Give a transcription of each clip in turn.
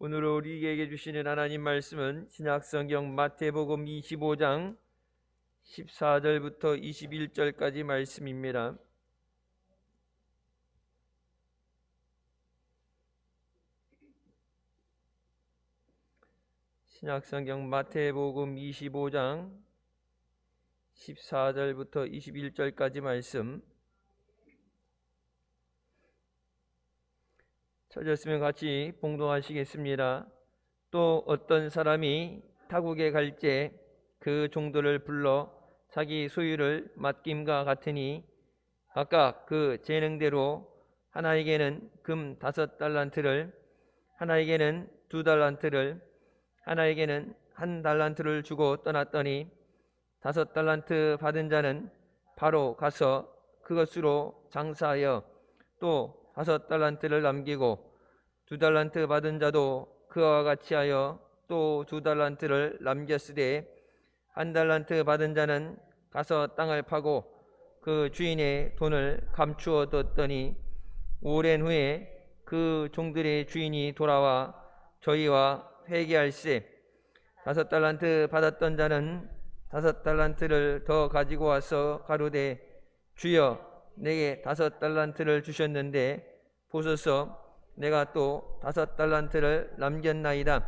오늘 우리에게 주시는 하나님 말씀은 신약성경 마태복음 25장 14절부터 21절까지 말씀입니다. 신약성경 마태복음 25장 14절부터 21절까지 말씀 찾았으면 같이 봉독하시겠습니다. 또 어떤 사람이 타국에 갈 때 그 종들을 불러 자기 소유를 맡김과 같으니 각각 그 재능대로 하나에게는 금 5달란트를, 하나에게는 2달란트를, 하나에게는 1달란트를 주고 떠났더니 5달란트 받은 자는 바로 가서 그것으로 장사하여 또 5달란트를 남기고 2달란트 받은 자도 그와 같이 하여 또 2달란트를 남겼으되 1달란트 받은 자는 가서 땅을 파고 그 주인의 돈을 감추어 뒀더니 오랜 후에 그 종들의 주인이 돌아와 저희와 회개할세 5달란트 받았던 자는 5달란트를 더 가지고 와서 가로되 주여 내게 5달란트를 주셨는데 보소서 내가 또 5달란트를 남겼나이다.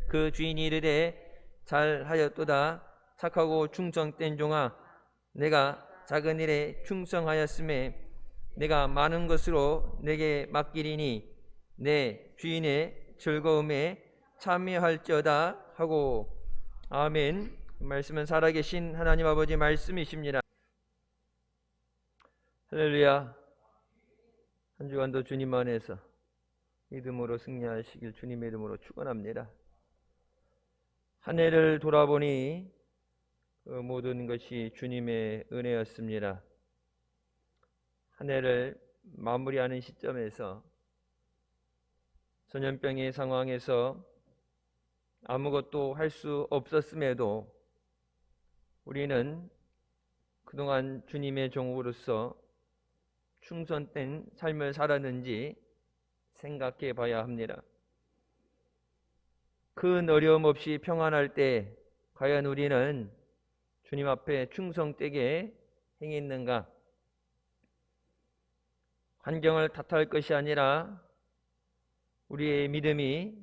그 주인이 이르되 잘하였도다 착하고 충성된 종아 내가 작은 일에 충성하였음에 내가 많은 것으로 내게 맡기리니 내 주인의 즐거움에 참여할지어다 하고. 아멘. 말씀은 살아계신 하나님 아버지 말씀이십니다. 할렐루야. 한 주간도 주님 안에서 믿음으로 승리하시길 주님의 이름으로 축원합니다. 한 해를 돌아보니 그 모든 것이 주님의 은혜였습니다. 한 해를 마무리하는 시점에서 전염병의 상황에서 아무것도 할 수 없었음에도 우리는 그동안 주님의 종으로서 충성된 삶을 살았는지 생각해 봐야 합니다. 큰 어려움 없이 평안할 때 과연 우리는 주님 앞에 충성되게 행했는가? 환경을 탓할 것이 아니라 우리의 믿음이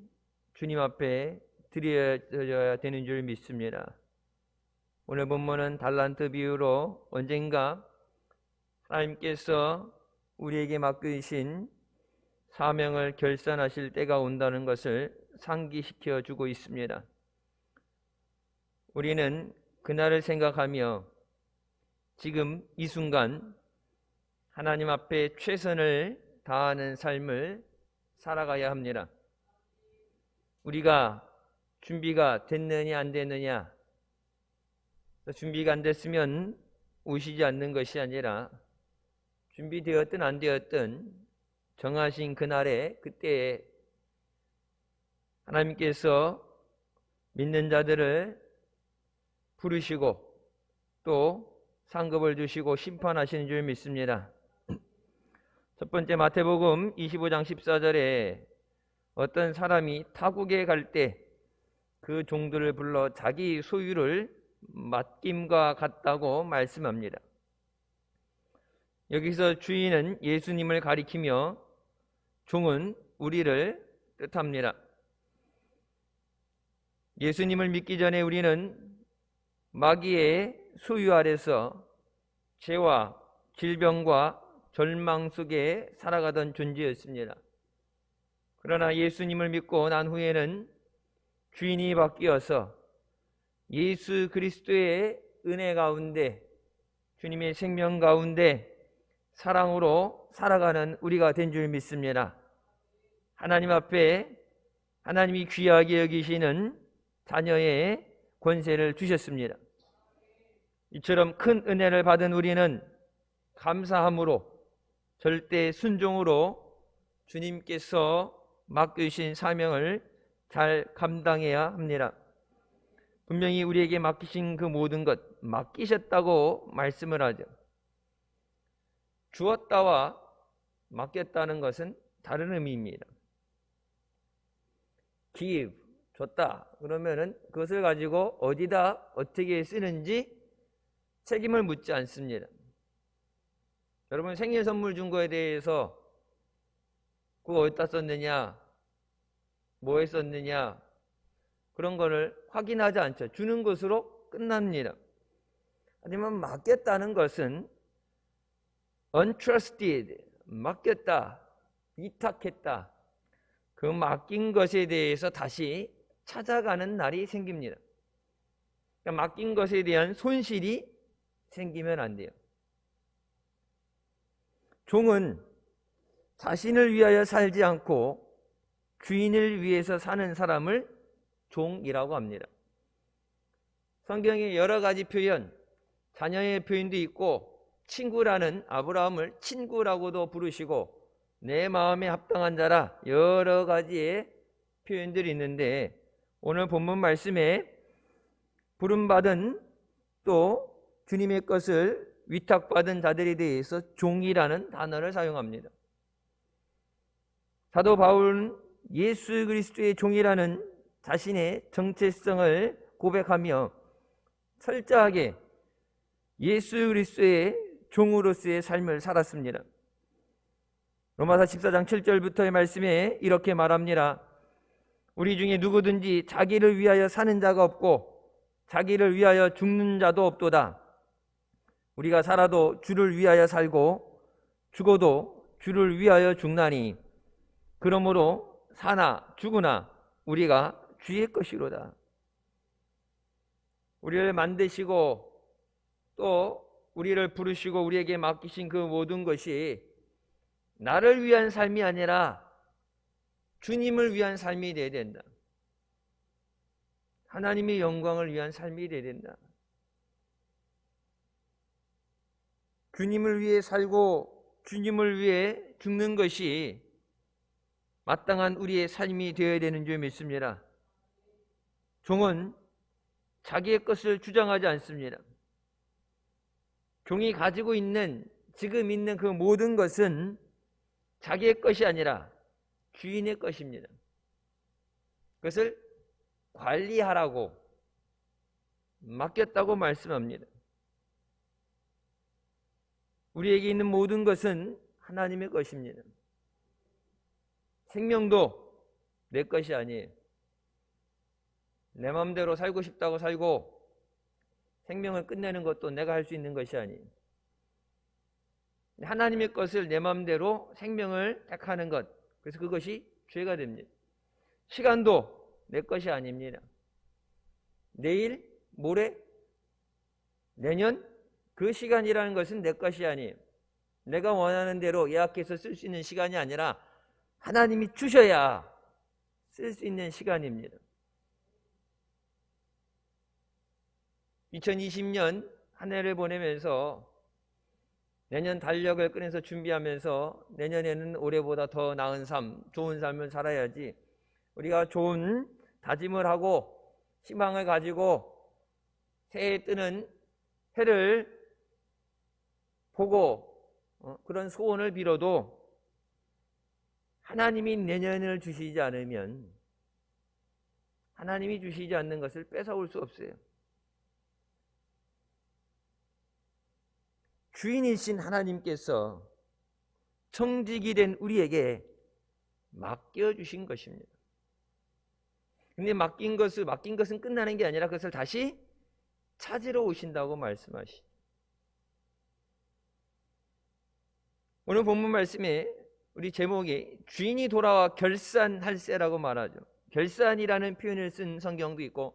주님 앞에 드려져야 되는 줄 믿습니다. 오늘 본문은 달란트 비유로 언젠가 하나님께서 우리에게 맡기신 사명을 결산하실 때가 온다는 것을 상기시켜 주고 있습니다. 우리는 그날을 생각하며 지금 이 순간 하나님 앞에 최선을 다하는 삶을 살아가야 합니다. 우리가 준비가 됐느냐 안 됐느냐, 준비가 안 됐으면 오시지 않는 것이 아니라 준비되었든 안 되었든 정하신 그날에 그때에 하나님께서 믿는 자들을 부르시고 또 상급을 주시고 심판하시는 줄 믿습니다. 첫 번째 마태복음 25장 14절에 어떤 사람이 타국에 갈 때 그 종들을 불러 자기 소유를 맡김과 같다고 말씀합니다. 여기서 주인은 예수님을 가리키며 종은 우리를 뜻합니다. 예수님을 믿기 전에 우리는 마귀의 소유 아래서 죄와 질병과 절망 속에 살아가던 존재였습니다. 그러나 예수님을 믿고 난 후에는 주인이 바뀌어서 예수 그리스도의 은혜 가운데 주님의 생명 가운데 사랑으로 살아가는 우리가 된 줄 믿습니다. 하나님 앞에 하나님이 귀하게 여기시는 자녀의 권세를 주셨습니다. 이처럼 큰 은혜를 받은 우리는 감사함으로 절대 순종으로 주님께서 맡기신 사명을 잘 감당해야 합니다. 분명히 우리에게 맡기신 그 모든 것 맡기셨다고 말씀을 하죠. 주었다와 맡겼다는 것은 다른 의미입니다. give, 줬다. 그러면은 그것을 가지고 어디다 어떻게 쓰는지 책임을 묻지 않습니다. 여러분 생일 선물 준 거에 대해서 그거 어디다 썼느냐, 뭐에 썼느냐 그런 거를 확인하지 않죠. 주는 것으로 끝납니다. 하지만 맡겼다는 것은 untrusted, 맡겼다, 위탁했다. 그 맡긴 것에 대해서 다시 찾아가는 날이 생깁니다. 그러니까 맡긴 것에 대한 손실이 생기면 안 돼요. 종은 자신을 위하여 살지 않고 주인을 위해서 사는 사람을 종이라고 합니다. 성경에 여러 가지 표현, 자녀의 표현도 있고 친구라는 아브라함을 친구라고도 부르시고 내 마음에 합당한 자라 여러 가지의 표현들이 있는데 오늘 본문 말씀에 부름받은 또 주님의 것을 위탁받은 자들에 대해서 종이라는 단어를 사용합니다. 사도 바울은 예수 그리스도의 종이라는 자신의 정체성을 고백하며 철저하게 예수 그리스도의 종으로서의 삶을 살았습니다. 로마서 14장 7절부터의 말씀에 이렇게 말합니다. 우리 중에 누구든지 자기를 위하여 사는 자가 없고 자기를 위하여 죽는 자도 없도다. 우리가 살아도 주를 위하여 살고 죽어도 주를 위하여 죽나니 그러므로 사나 죽으나 우리가 주의 것이로다. 우리를 만드시고 또 우리를 부르시고 우리에게 맡기신 그 모든 것이 나를 위한 삶이 아니라 주님을 위한 삶이 되어야 된다. 하나님의 영광을 위한 삶이 되어야 된다. 주님을 위해 살고 주님을 위해 죽는 것이 마땅한 우리의 삶이 되어야 되는 줄 믿습니다. 종은 자기의 것을 주장하지 않습니다. 종이 가지고 있는 지금 있는 그 모든 것은 자기의 것이 아니라 주인의 것입니다. 그것을 관리하라고 맡겼다고 말씀합니다. 우리에게 있는 모든 것은 하나님의 것입니다. 생명도 내 것이 아니에요. 내 마음대로 살고 싶다고 살고 생명을 끝내는 것도 내가 할 수 있는 것이 아니에요. 하나님의 것을 내 마음대로 생명을 택하는 것, 그래서 그것이 죄가 됩니다. 시간도 내 것이 아닙니다. 내일, 모레, 내년 그 시간이라는 것은 내 것이 아니에요. 내가 원하는 대로 예약해서 쓸 수 있는 시간이 아니라 하나님이 주셔야 쓸 수 있는 시간입니다. 2020년 한 해를 보내면서 내년 달력을 꺼내서 준비하면서 내년에는 올해보다 더 나은 삶, 좋은 삶을 살아야지 우리가 좋은 다짐을 하고 희망을 가지고 새해 뜨는 해를 보고 그런 소원을 빌어도 하나님이 내년을 주시지 않으면 하나님이 주시지 않는 것을 뺏어올 수 없어요. 주인이신 하나님께서 청직이 된 우리에게 맡겨주신 것입니다. 근데 맡긴 것은 끝나는 게 아니라 그것을 다시 찾으러 오신다고 말씀하시. 오늘 본문 말씀에 우리 제목이 주인이 돌아와 결산할세라고 말하죠. 결산이라는 표현을 쓴 성경도 있고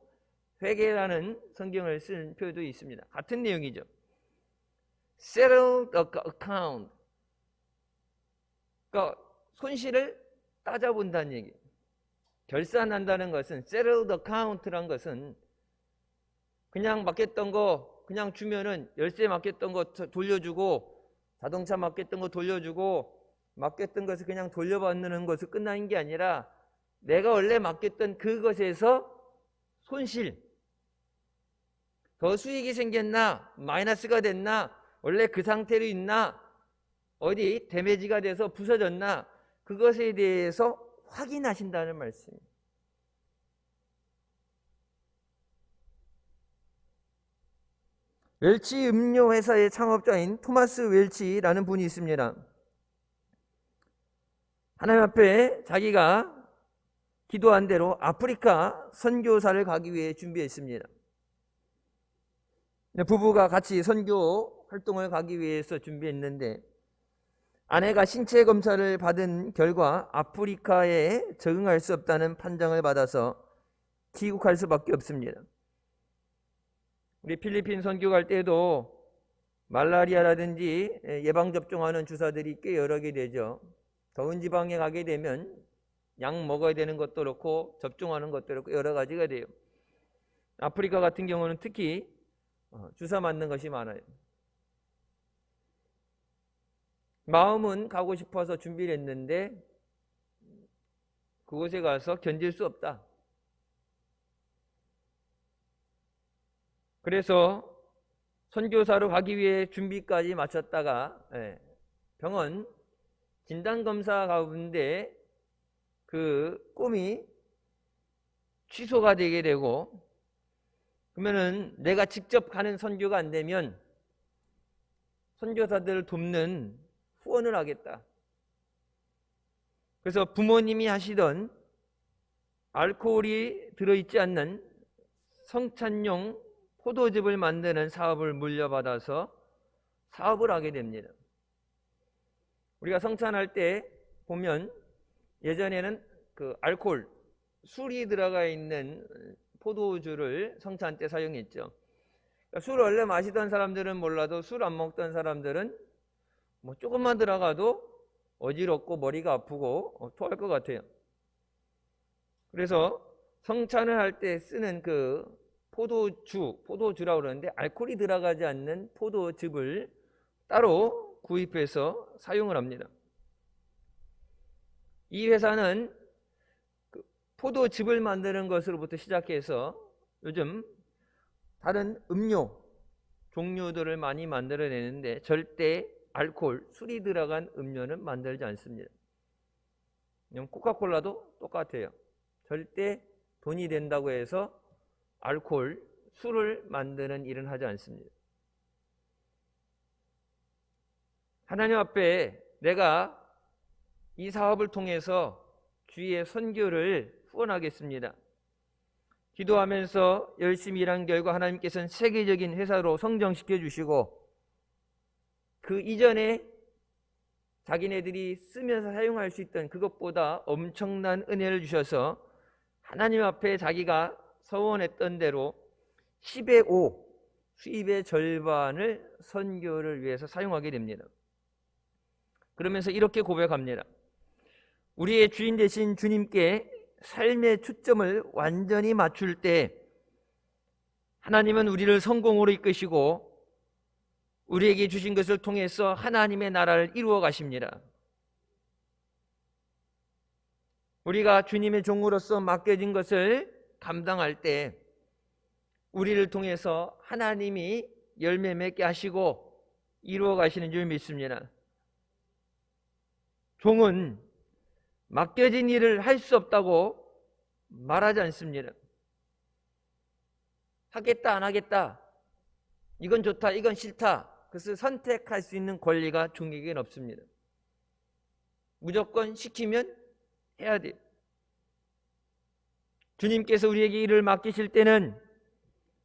회개라는 성경을 쓴 표현도 있습니다. 같은 내용이죠. Settle the account. 그러니까 손실을 따져본다는 얘기예요. 결산한다는 것은 settle the account라는 것은 그냥 맡겼던 거 그냥 주면은 열쇠 맡겼던 거 돌려주고 자동차 맡겼던 거 돌려주고 맡겼던 것을 그냥 돌려받는 것을 끝나는 게 아니라 내가 원래 맡겼던 그것에서 손실, 더 수익이 생겼나 마이너스가 됐나 원래 그 상태로 있나 어디 데미지가 돼서 부서졌나 그것에 대해서 확인하신다는 말씀입니다. 웰치 음료 회사의 창업자인 토마스 웰치라는 분이 있습니다. 하나님 앞에 자기가 기도한 대로 아프리카 선교사를 가기 위해 준비했습니다. 부부가 같이 선교 활동을 가기 위해서 준비했는데, 아내가 신체 검사를 받은 결과 아프리카에 적응할 수 없다는 판정을 받아서 귀국할 수밖에 없습니다. 우리 필리핀 선교 갈 때도 말라리아라든지 예방접종하는 주사들이 꽤 여러 개 되죠. 더운 지방에 가게 되면 약 먹어야 되는 것도 그렇고 접종하는 것도 그렇고 여러 가지가 돼요. 아프리카 같은 경우는 특히 주사 맞는 것이 많아요. 마음은 가고 싶어서 준비를 했는데 그곳에 가서 견딜 수 없다. 그래서 선교사로 가기 위해 준비까지 마쳤다가 병원 진단검사 가운데 그 꿈이 취소가 되게 되고, 그러면은 내가 직접 가는 선교가 안 되면 선교사들을 돕는 후원을 하겠다. 그래서 부모님이 하시던 알코올이 들어있지 않는 성찬용 포도즙을 만드는 사업을 물려받아서 사업을 하게 됩니다. 우리가 성찬할 때 보면 예전에는 그 알코올, 술이 들어가 있는 포도주를 성찬 때 사용했죠. 그러니까 술을 원래 마시던 사람들은 몰라도 술 안 먹던 사람들은 뭐 조금만 들어가도 어지럽고 머리가 아프고 토할 것 같아요. 그래서 성찬을 할 때 쓰는 그 포도주라고 그러는데 알코올이 들어가지 않는 포도즙을 따로 구입해서 사용을 합니다. 이 회사는 그 포도즙을 만드는 것으로부터 시작해서 요즘 다른 음료 종류들을 많이 만들어내는데 절대 알코올, 술이 들어간 음료는 만들지 않습니다. 코카콜라도 똑같아요. 절대 돈이 된다고 해서 알코올, 술을 만드는 일은 하지 않습니다. 하나님 앞에 내가 이 사업을 통해서 주의 선교를 후원하겠습니다. 기도하면서 열심히 일한 결과 하나님께서는 세계적인 회사로 성장시켜 주시고, 그 이전에 자기네들이 쓰면서 사용할 수 있던 그것보다 엄청난 은혜를 주셔서 하나님 앞에 자기가 서원했던 대로 10의 5, 수입의 절반을 선교를 위해서 사용하게 됩니다. 그러면서 이렇게 고백합니다. 우리의 주인 되신 주님께 삶의 초점을 완전히 맞출 때 하나님은 우리를 성공으로 이끄시고 우리에게 주신 것을 통해서 하나님의 나라를 이루어 가십니다. 우리가 주님의 종으로서 맡겨진 것을 감당할 때 우리를 통해서 하나님이 열매 맺게 하시고 이루어 가시는 줄 믿습니다. 종은 맡겨진 일을 할 수 없다고 말하지 않습니다. 하겠다 안 하겠다, 이건 좋다 이건 싫다, 그것을 선택할 수 있는 권리가 종에게는 없습니다. 무조건 시키면 해야 돼요. 주님께서 우리에게 일을 맡기실 때는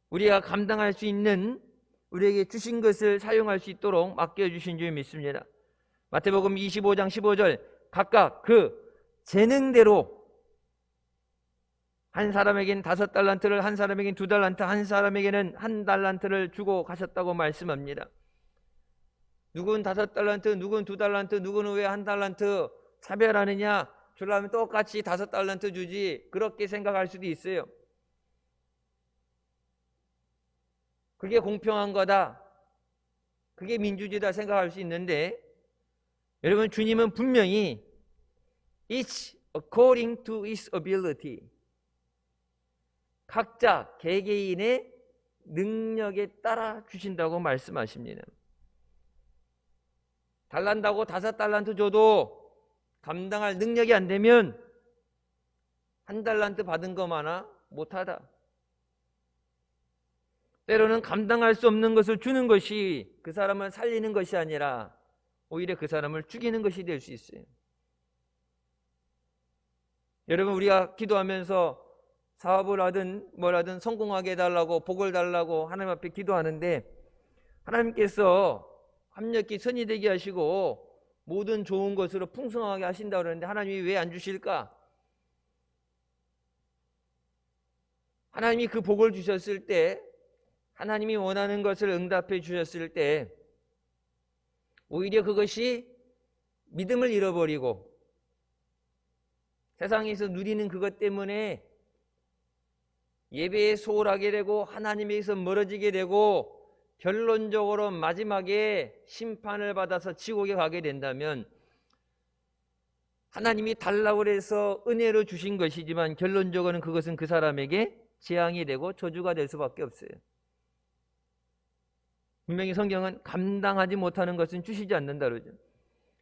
우리가 감당할 수 있는, 우리에게 주신 것을 사용할 수 있도록 맡겨주신 줄 믿습니다. 마태복음 25장 15절, 각각 그 재능대로 한 사람에게는 5달란트를, 한 사람에게는 2달란트, 한 사람에게는 1달란트를 주고 가셨다고 말씀합니다. 누군 5달란트, 누군 2달란트, 누구는 왜 1달란트 차별하느냐, 주려면 똑같이 5달란트 주지, 그렇게 생각할 수도 있어요. 그게 공평한 거다, 그게 민주주의다 생각할 수 있는데, 여러분, 주님은 분명히 Each according to his ability, 각자 개개인의 능력에 따라 주신다고 말씀하십니다. 달란다고 5달란트 줘도 감당할 능력이 안 되면 1달란트 받은 것만아 못하다. 때로는 감당할 수 없는 것을 주는 것이 그 사람을 살리는 것이 아니라 오히려 그 사람을 죽이는 것이 될 수 있어요. 여러분, 우리가 기도하면서 사업을 하든 뭘 하든 성공하게 해달라고, 복을 달라고 하나님 앞에 기도하는데, 하나님께서 합력히 선이 되게 하시고 모든 좋은 것으로 풍성하게 하신다고 그러는데 하나님이 왜 안 주실까? 하나님이 그 복을 주셨을 때, 하나님이 원하는 것을 응답해 주셨을 때 오히려 그것이 믿음을 잃어버리고 세상에서 누리는 그것 때문에 예배에 소홀하게 되고 하나님에게서 멀어지게 되고 결론적으로 마지막에 심판을 받아서 지옥에 가게 된다면, 하나님이 달라고 해서 은혜로 주신 것이지만 결론적으로는 그것은 그 사람에게 재앙이 되고 저주가 될 수밖에 없어요. 분명히 성경은 감당하지 못하는 것은 주시지 않는다 그러죠.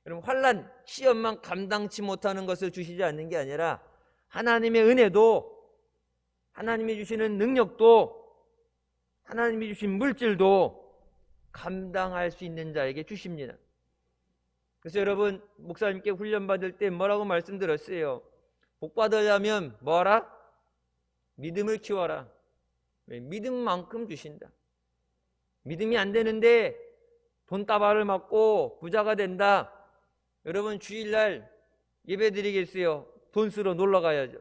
여러분, 환난, 시험만 감당치 못하는 것을 주시지 않는 게 아니라 하나님의 은혜도, 하나님이 주시는 능력도, 하나님이 주신 물질도 감당할 수 있는 자에게 주십니다. 그래서 여러분, 목사님께 훈련받을 때 뭐라고 말씀드렸어요? 복 받으려면 뭐하라? 믿음을 키워라. 믿음만큼 주신다. 믿음이 안 되는데 돈다발을 맞고 부자가 된다. 여러분, 주일날 예배 드리겠어요? 돈 쓰러 놀러 가야죠.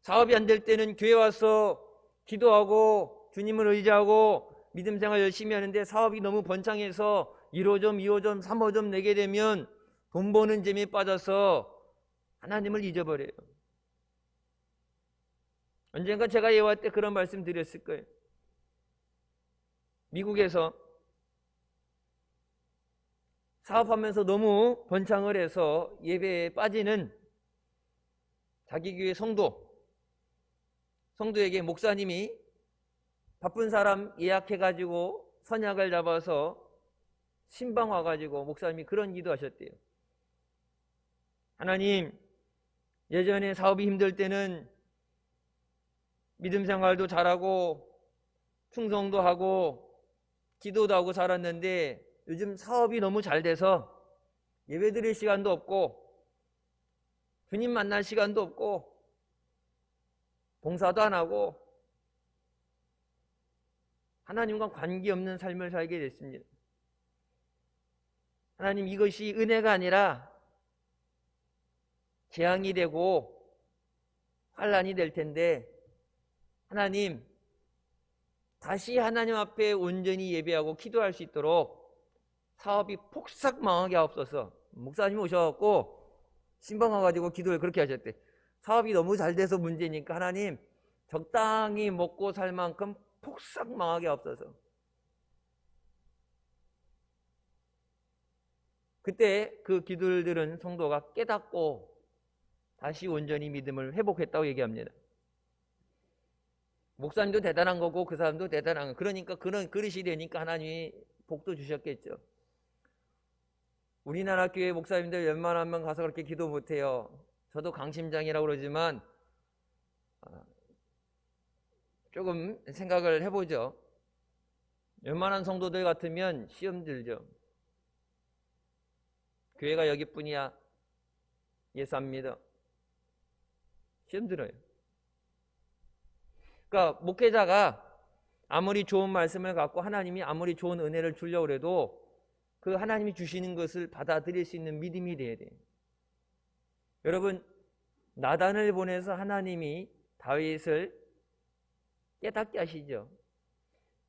사업이 안 될 때는 교회 와서 기도하고 주님을 의지하고 믿음 생활 열심히 하는데 사업이 너무 번창해서 1호점, 2호점, 3호점 내게 되면 돈 버는 재미에 빠져서 하나님을 잊어버려요. 언젠가 제가 예화 때 그런 말씀 드렸을 거예요. 미국에서 사업하면서 너무 번창을 해서 예배에 빠지는 자기 교회 성도에게 목사님이 바쁜 사람 예약해가지고 선약을 잡아서 신방 와가지고 목사님이 그런 기도하셨대요. 하나님, 예전에 사업이 힘들 때는 믿음 생활도 잘하고 충성도 하고 기도도 하고 살았는데 요즘 사업이 너무 잘 돼서 예배 드릴 시간도 없고 주님 만날 시간도 없고 봉사도 안 하고 하나님과 관계없는 삶을 살게 됐습니다. 하나님, 이것이 은혜가 아니라 재앙이 되고 환난이 될 텐데 하나님, 다시 하나님 앞에 온전히 예배하고 기도할 수 있도록 사업이 폭삭 망하게 하옵소서. 목사님 오셔갖고 신방 와가지고 기도를 그렇게 하셨대. 사업이 너무 잘 돼서 문제니까 하나님, 적당히 먹고 살 만큼 폭삭 망하게 하옵소서. 그때 그 기도를 들은 성도가 깨닫고 다시 온전히 믿음을 회복했다고 얘기합니다. 목사님도 대단한 거고 그 사람도 대단한 거. 그러니까 그런 그릇이 되니까 하나님이 복도 주셨겠죠. 우리나라 교회 목사님들 웬만하면 가서 그렇게 기도 못해요. 저도 강심장이라고 그러지만 조금 생각을 해보죠. 웬만한 성도들 같으면 시험 들죠. 교회가 여기뿐이야. 예수 안 믿어. 시험 들어요. 그러니까 목회자가 아무리 좋은 말씀을 갖고 하나님이 아무리 좋은 은혜를 주려고 해도 그 하나님이 주시는 것을 받아들일 수 있는 믿음이 돼야 돼요. 여러분, 나단을 보내서 하나님이 다윗을 깨닫게 하시죠.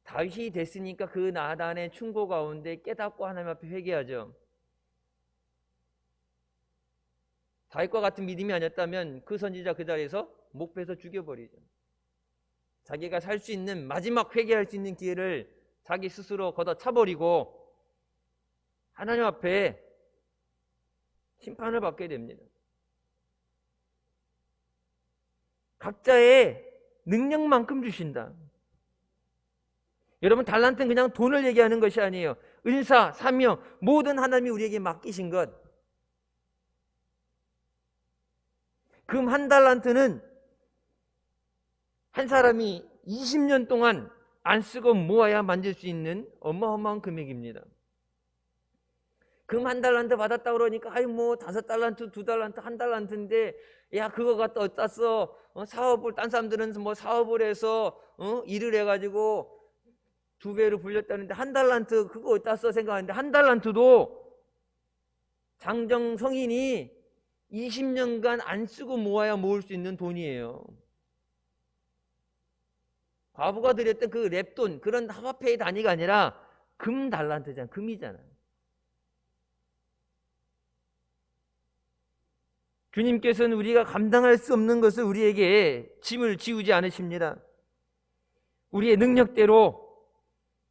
다윗이 됐으니까 그 나단의 충고 가운데 깨닫고 하나님 앞에 회개하죠. 다윗과 같은 믿음이 아니었다면 그 선지자 그 자리에서 목배서 죽여버리죠. 자기가 살 수 있는 마지막 회개할 수 있는 기회를 자기 스스로 걷어차버리고 하나님 앞에 심판을 받게 됩니다. 각자의 능력만큼 주신다. 여러분, 달란트는 그냥 돈을 얘기하는 것이 아니에요. 은사, 사명, 모든 하나님이 우리에게 맡기신 것. 금 1달란트는 한 사람이 20년 동안 안 쓰고 모아야 만들 수 있는 어마어마한 금액입니다. 금 1달란트 받았다 그러니까 아이 뭐 5달란트, 2달란트, 1달란트인데 야 그거 갖다 어디다 써? 사업을 딴 사람들은 뭐 사업을 해서 일을 해가지고 2배로 불렸다는데 1달란트 그거 어디다 써 생각하는데 1달란트도 장정 성인이 20년간 안 쓰고 모아야 모을 수 있는 돈이에요. 과부가 드렸던 그 랩돈 그런 화폐의 단위가 아니라 금 달란트잖아. 금이잖아. 주님께서는 우리가 감당할 수 없는 것을 우리에게 짐을 지우지 않으십니다. 우리의 능력대로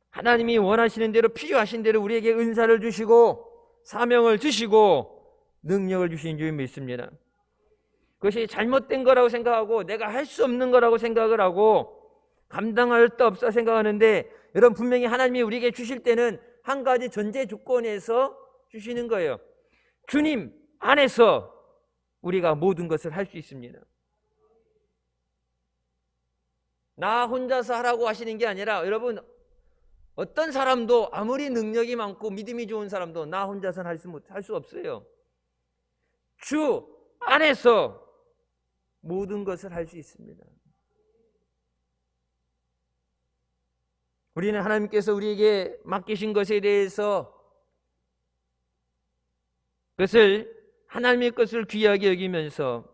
하나님이 원하시는 대로 필요하신 대로 우리에게 은사를 주시고 사명을 주시고 능력을 주신 줄 믿습니다. 그것이 잘못된 거라고 생각하고 내가 할 수 없는 거라고 생각을 하고 감당할 수 없어 생각하는데 여러분 분명히 하나님이 우리에게 주실 때는 한 가지 전제 조건에서 주시는 거예요. 주님 안에서 우리가 모든 것을 할 수 있습니다. 나 혼자서 하라고 하시는 게 아니라 여러분 어떤 사람도 아무리 능력이 많고 믿음이 좋은 사람도 나 혼자서는 할 수 없어요. 주 안에서 모든 것을 할 수 있습니다. 우리는 하나님께서 우리에게 맡기신 것에 대해서 그것을 하나님의 것을 귀하게 여기면서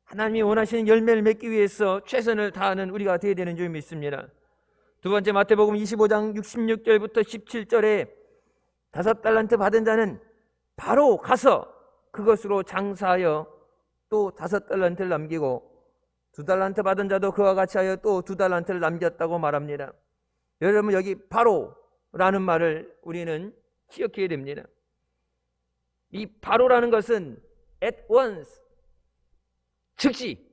하나님이 원하시는 열매를 맺기 위해서 최선을 다하는 우리가 되어야 되는 줄 믿습니다. 두 번째 마태복음 25장 66절부터 17절에 5달란트 받은 자는 바로 가서 그것으로 장사하여 또 5달란트를 남기고 2달란트 받은 자도 그와 같이 하여 또 2달란트를 남겼다고 말합니다. 여러분 여기 바로라는 말을 우리는 기억해야 됩니다. 이 바로라는 것은 at once, 즉시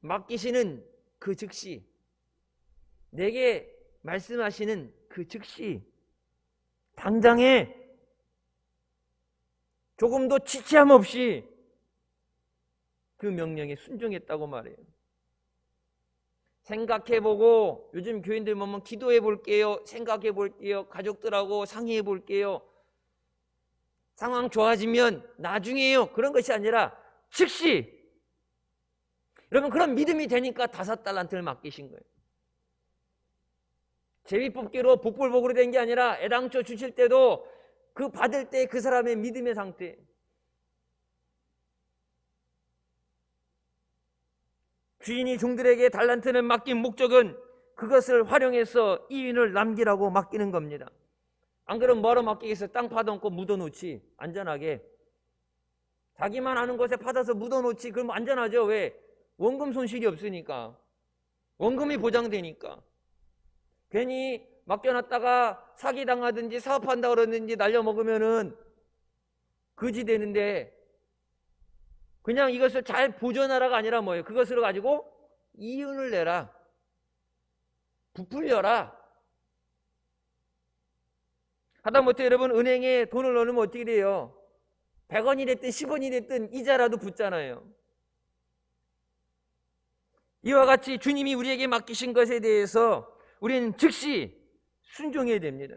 맡기시는 그 즉시 내게 말씀하시는 그 즉시 당장에 조금도 지체함 없이 그 명령에 순종했다고 말해요. 생각해보고 요즘 교인들 보면 기도해 볼게요. 생각해 볼게요. 가족들하고 상의해 볼게요. 상황 좋아지면 나중에요. 그런 것이 아니라 즉시. 여러분 그런 믿음이 되니까 5달란트를 맡기신 거예요. 제비뽑기로 복불복으로 된 게 아니라 애당초 주실 때도 그 받을 때 그 사람의 믿음의 상태. 주인이 종들에게 달란트는 맡긴 목적은 그것을 활용해서 이윤을 남기라고 맡기는 겁니다. 안 그러면 뭐로 맡기겠어? 땅 파놓고 묻어놓지. 안전하게. 자기만 아는 곳에 파서 묻어놓지. 그럼 안전하죠. 왜? 원금 손실이 없으니까. 원금이 보장되니까. 괜히 맡겨놨다가 사기당하든지 사업한다 그러든지 날려먹으면은 거지 되는데 그냥 이것을 잘 보존하라가 아니라 뭐예요? 그것을 가지고 이윤을 내라. 부풀려라. 하다못해 여러분 은행에 돈을 넣으면 어떻게 돼요? 100원이 됐든 10원이 됐든 이자라도 붙잖아요. 이와 같이 주님이 우리에게 맡기신 것에 대해서 우리는 즉시 순종해야 됩니다.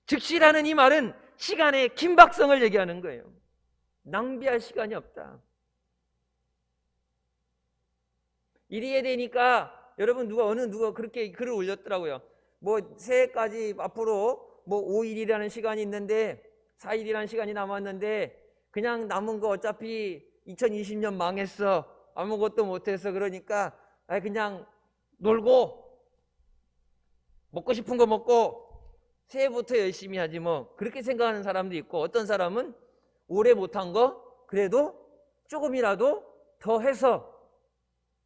즉시라는 이 말은 시간의 긴박성을 얘기하는 거예요. 낭비할 시간이 없다. 이래야 되니까 여러분 누가 그렇게 글을 올렸더라고요. 뭐 새해까지 앞으로 뭐 5일이라는 시간이 있는데 4일이라는 시간이 남았는데 그냥 남은 거 어차피 2020년 망했어. 아무것도 못해서 그러니까 그냥 놀고 먹고 싶은 거 먹고 새해부터 열심히 하지 뭐 그렇게 생각하는 사람도 있고 어떤 사람은 올해 못한 거 그래도 조금이라도 더 해서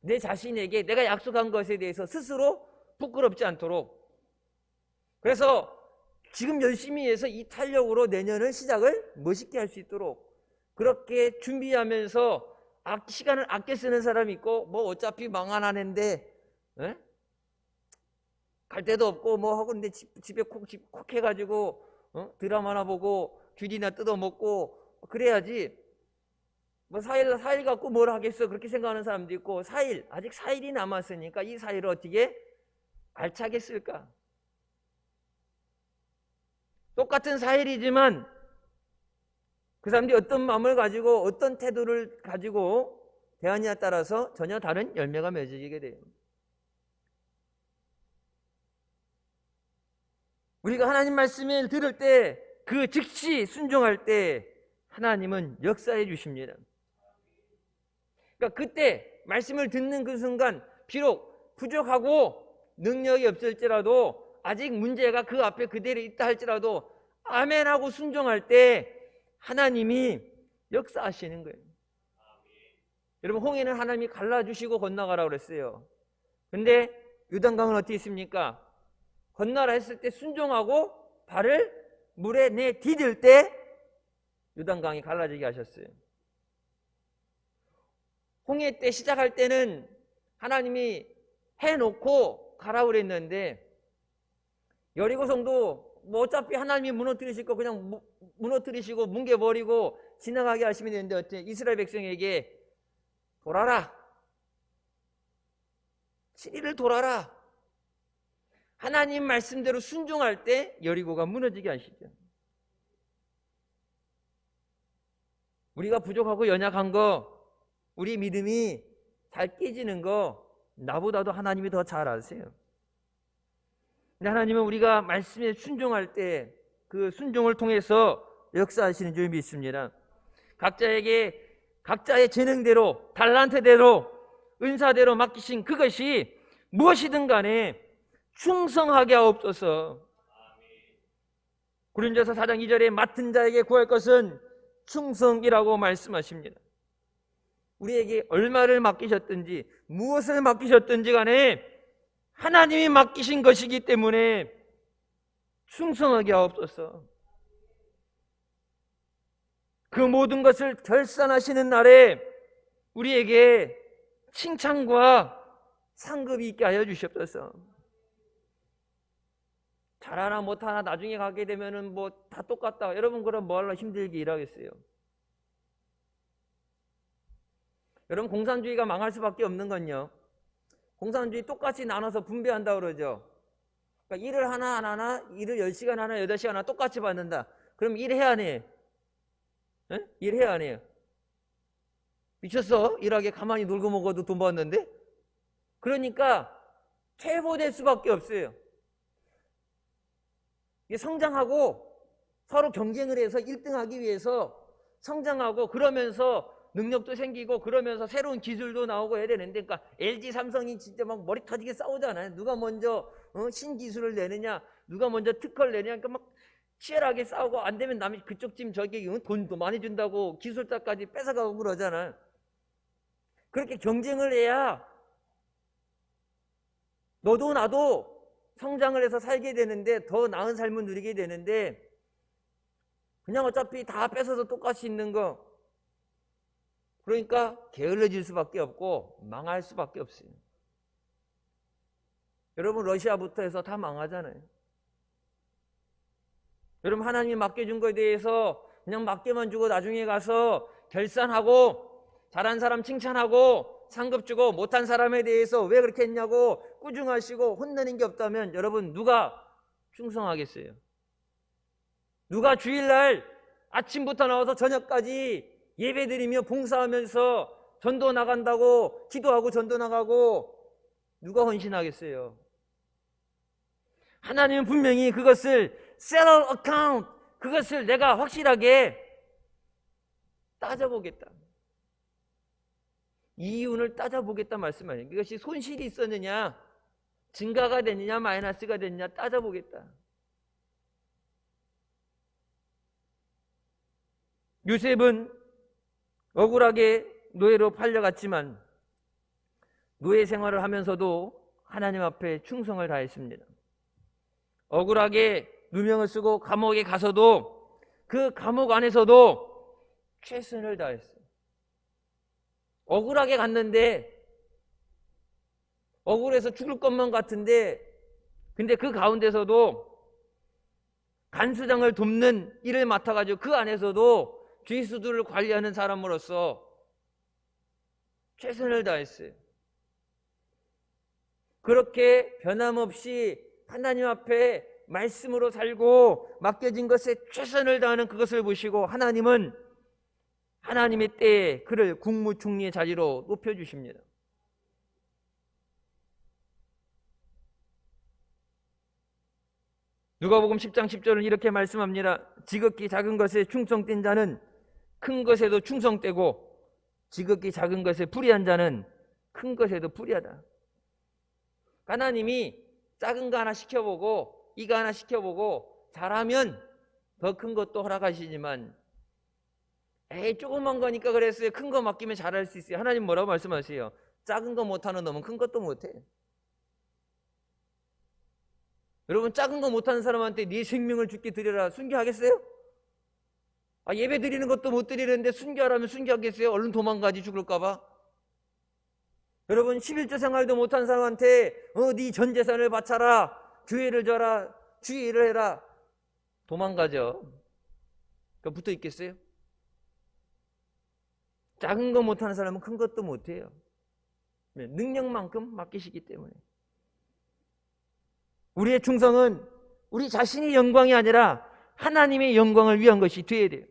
내 자신에게 내가 약속한 것에 대해서 스스로 부끄럽지 않도록 그래서 지금 열심히 해서 이 탄력으로 내년을 시작을 멋있게 할 수 있도록 그렇게 준비하면서 시간을 아껴 쓰는 사람이 있고 뭐 어차피 망한 한 해인데 갈 데도 없고 뭐 하고 근데 집에 콕 해가지고 드라마나 보고 귤이나 뜯어먹고 그래야지 뭐 4일 갖고 뭘 하겠어 그렇게 생각하는 사람도 있고, 4일 아직 4일이 남았으니까 이 4일을 어떻게 알차게 쓸까? 똑같은 4일이지만 그 사람들이 어떤 마음을 가지고 어떤 태도를 가지고 대하느냐에 따라서 전혀 다른 열매가 맺어지게 돼요. 우리가 하나님 말씀을 들을 때 그 즉시 순종할 때 하나님은 역사해 주십니다. 그러니까 그때 말씀을 듣는 그 순간 비록 부족하고 능력이 없을지라도, 아직 문제가 그 앞에 그대로 있다 할지라도 아멘하고 순종할 때 하나님이 역사하시는 거예요. 여러분, 홍해는 하나님이 갈라주시고 건너가라고 그랬어요. 근데 요단강은 어떻게 있습니까? 건너라 했을 때 순종하고 발을 물에 내디딜 때 요단강이 갈라지게 하셨어요. 홍해 때 시작할 때는 하나님이 해놓고 가라고 그랬는데, 여리고성도 뭐 어차피 하나님이 무너뜨리실 거 그냥 무너뜨리시고 뭉개버리고 지나가게 하시면 되는데, 어째 이스라엘 백성에게 돌아라, 7일을 돌아라, 하나님 말씀대로 순종할 때 여리고가 무너지게 하시죠. 우리가 부족하고 연약한 거, 우리 믿음이 잘 깨지는 거 나보다도 하나님이 더 잘 아세요. 근데 하나님은 우리가 말씀에 순종할 때 그 순종을 통해서 역사하시는 줄 믿습니다. 각자에게 각자의 재능대로, 달란트대로, 은사대로 맡기신 그것이 무엇이든 간에 충성하게 하옵소서. 고린도서 4장 2절에 맡은 자에게 구할 것은 충성이라고 말씀하십니다. 우리에게 얼마를 맡기셨든지 무엇을 맡기셨든지 간에 하나님이 맡기신 것이기 때문에 충성하게 하옵소서. 그 모든 것을 결산하시는 날에 우리에게 칭찬과 상급이 있게 하여 주시옵소서. 잘하나 못하나 나중에 가게 되면은 뭐 다 똑같다. 여러분, 그럼 뭐 하려 힘들게 일하겠어요? 여러분, 공산주의가 망할 수밖에 없는 건요, 공산주의 똑같이 나눠서 분배한다 그러죠. 그러니까 일을 하나 안 하나, 일을 10시간 하나 8시간 하나 똑같이 받는다. 그럼 일해야 안 해요? 에? 일해야 안 해요? 미쳤어? 일하게 가만히 놀고 먹어도 돈 받는데? 그러니까 퇴보될 수밖에 없어요. 이게 성장하고 서로 경쟁을 해서 1등하기 위해서 성장하고, 그러면서 능력도 생기고, 그러면서 새로운 기술도 나오고 해야 되는데, 그러니까 LG 삼성이 진짜 막 머리 터지게 싸우잖아요. 누가 먼저 신기술을 내느냐, 누가 먼저 특허를 내느냐, 그러니까 막 치열하게 싸우고, 안 되면 남이 그쪽 팀 저기 돈도 많이 준다고 기술자까지 뺏어가고 그러잖아요. 그렇게 경쟁을 해야 너도 나도 성장을 해서 살게 되는데, 더 나은 삶을 누리게 되는데, 그냥 어차피 다 뺏어서 똑같이 있는 거, 그러니까 게을러질 수밖에 없고 망할 수밖에 없어요. 여러분, 러시아부터 해서 다 망하잖아요. 여러분, 하나님이 맡겨준 거에 대해서 그냥 맡겨만 주고 나중에 가서 결산하고, 잘한 사람 칭찬하고 상급 주고, 못한 사람에 대해서 왜 그렇게 했냐고 꾸중하시고 혼내는 게 없다면, 여러분, 누가 충성하겠어요? 누가 주일날 아침부터 나와서 저녁까지 예배드리며 봉사하면서 전도 나간다고 기도하고 전도 나가고 누가 헌신하겠어요? 하나님은 분명히 그것을 settle account, 그것을 내가 확실하게 따져보겠다, 이윤을 따져보겠다 말씀하세요. 이것이 손실이 있었느냐, 증가가 됐느냐, 마이너스가 됐느냐 따져보겠다. 요셉은 억울하게 노예로 팔려갔지만 노예 생활을 하면서도 하나님 앞에 충성을 다했습니다. 억울하게 누명을 쓰고 감옥에 가서도 그 감옥 안에서도 최선을 다했어요. 억울하게 갔는데, 억울해서 죽을 것만 같은데, 근데 그 가운데서도 간수장을 돕는 일을 맡아가지고 그 안에서도 죄수들을 관리하는 사람으로서 최선을 다했어요. 그렇게 변함없이 하나님 앞에 말씀으로 살고 맡겨진 것에 최선을 다하는 그것을 보시고 하나님은 하나님의 때에 그를 국무총리의 자리로 높여주십니다. 누가복음 10장 10절은 이렇게 말씀합니다. 지극히 작은 것에 충성된 자는 큰 것에도 충성되고 지극히 작은 것에 불의한 자는 큰 것에도 불의하다. 하나님이 작은 거 하나 시켜보고 이거 하나 시켜보고 잘하면 더 큰 것도 허락하시지만 에이 조그만 거니까 그랬어요. 큰 거 맡기면 잘할 수 있어요. 하나님 뭐라고 말씀하세요? 작은 거 못하는 놈은 큰 것도 못해. 여러분 작은 거 못하는 사람한테 네 생명을 주께 드려라 순교하겠어요? 예배 드리는 것도 못 드리는데 순교하라면 순교하겠어요? 얼른 도망가지 죽을까 봐. 여러분 11조 생활도 못한 사람한테 네 전 재산을 바쳐라 교회를 져라 주의를 해라 도망가죠. 그러니까 붙어 있겠어요? 작은 거 못하는 사람은 큰 것도 못해요. 능력만큼 맡기시기 때문에. 우리의 충성은 우리 자신의 영광이 아니라 하나님의 영광을 위한 것이 되어야 돼요.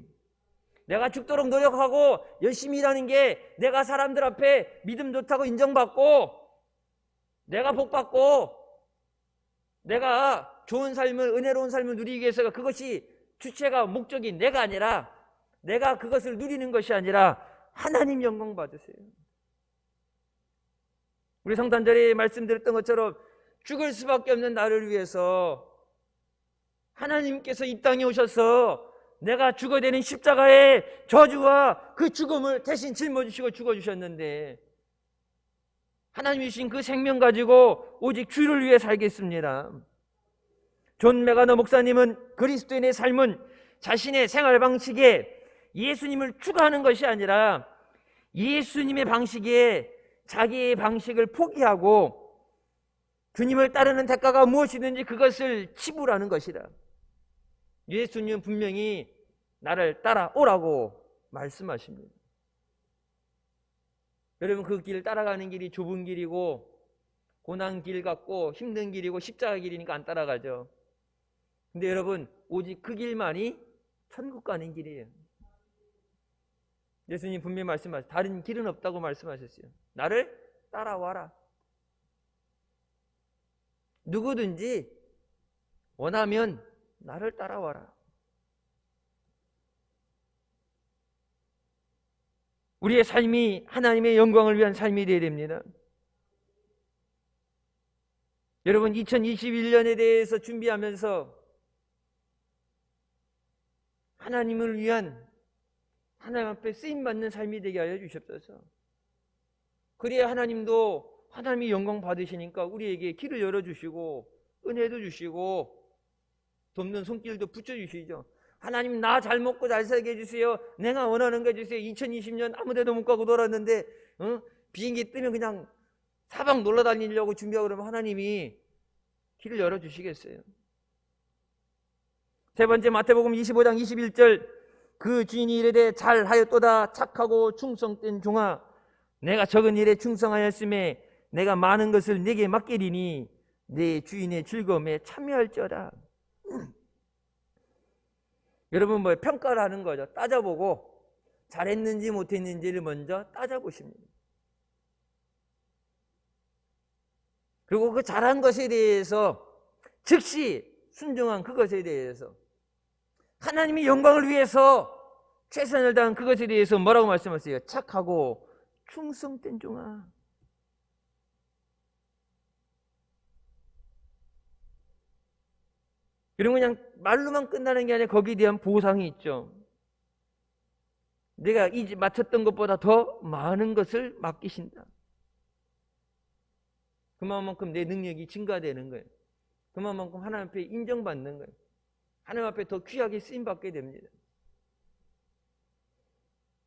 내가 죽도록 노력하고 열심히 일하는 게 내가 사람들 앞에 믿음 좋다고 인정받고 내가 복받고 내가 좋은 삶을 은혜로운 삶을 누리기 위해서가 그것이 주체가 목적이 내가 아니라 내가 그것을 누리는 것이 아니라 하나님 영광 받으세요. 우리 성탄절에 말씀드렸던 것처럼 죽을 수밖에 없는 나를 위해서 하나님께서 이 땅에 오셔서 내가 죽어야 되는 십자가의 저주와 그 죽음을 대신 짊어지시고 죽어주셨는데 하나님이 주신 그 생명 가지고 오직 주를 위해 살겠습니다. 존 메가너 목사님은 그리스도인의 삶은 자신의 생활 방식에 예수님을 추구하는 것이 아니라 예수님의 방식에 자기의 방식을 포기하고 주님을 따르는 대가가 무엇이든지 그것을 치부하는 것이다. 예수님은 분명히 나를 따라오라고 말씀하십니다. 여러분 그 길 따라가는 길이 좁은 길이고 고난 길 같고 힘든 길이고 십자가 길이니까 안 따라가죠. 근데 여러분 오직 그 길만이 천국 가는 길이에요. 예수님 분명히 말씀하셨어요. 다른 길은 없다고 말씀하셨어요. 나를 따라와라. 누구든지 원하면 나를 따라와라. 우리의 삶이 하나님의 영광을 위한 삶이 되어야 됩니다. 여러분 2021년에 대해서 준비하면서 하나님을 위한 하나님 앞에 쓰임받는 삶이 되게 하여 주시옵소서. 그래야 하나님도 하나님이 영광 받으시니까 우리에게 길을 열어주시고 은혜도 주시고 돕는 손길도 붙여주시죠. 하나님 나 잘 먹고 잘 살게 해주세요. 내가 원하는 거 해주세요. 2020년 아무데도 못 가고 놀았는데 비행기 뜨면 그냥 사방 놀러 다니려고 준비하고 그러면 하나님이 길을 열어주시겠어요. 세 번째 마태복음 25장 21절 그 주인이 이르되 잘하였도다 착하고 충성된 종아 내가 적은 일에 충성하였음에 내가 많은 것을 네게 맡기리니 내 주인의 즐거움에 참여할지어다. 여러분 평가를 하는 거죠. 따져보고 잘했는지 못했는지를 먼저 따져보십니다. 그리고 그 잘한 것에 대해서 즉시 순종한 그것에 대해서 하나님의 영광을 위해서 최선을 다한 그것에 대해서 뭐라고 말씀하세요? 착하고 충성된 종아. 그리고 그냥 말로만 끝나는 게 아니라 거기에 대한 보상이 있죠. 내가 이 맡았던 것보다 더 많은 것을 맡기신다. 그만큼 내 능력이 증가되는 거예요. 그만큼 하나님 앞에 인정받는 거예요. 하나님 앞에 더 귀하게 쓰임받게 됩니다.